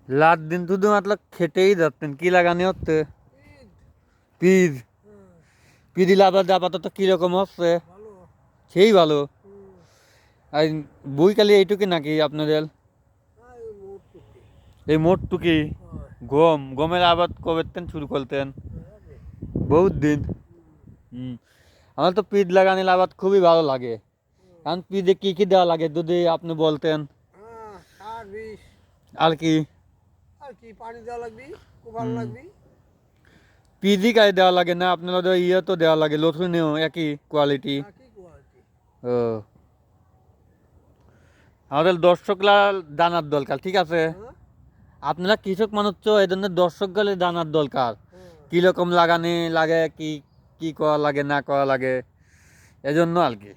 রাত দিন শুধুমাত্র খেটেই যাচ্ছেন, কি লাগানি হচ্ছে? পিজ। পিজি লাগাতে আপাতত কিরকম হচ্ছে? সেই ভালো। আর বই কালি এইটুকু নাকি আপনাদের? এই মোটটুকি গমের আবাদ কবে শুরু করতেন? বহুত দিন। আমার তো পিজ লাগানির আবাদ খুবই ভালো লাগে। কারণ পিজে কি কি দেওয়া লাগে যদি আপনি বলতেন। আর কি? পানি দেওয়া লাগবে, খুব ভালো লাগবে। পিজি গায়ে দেওয়া লাগে না আপনার ইয়ে তো দেওয়া লাগে, লথুনেও একই কোয়ালিটি? ও, আমাদের দর্শকরা জানার দরকার, ঠিক আছে? আপনারা কৃষক মানুষ তো এই জন্য দর্শকগুলো জানার দরকার কিরকম লাগানি লাগে, কি কি করা লাগে না করা লাগে, এজন্য আর কি।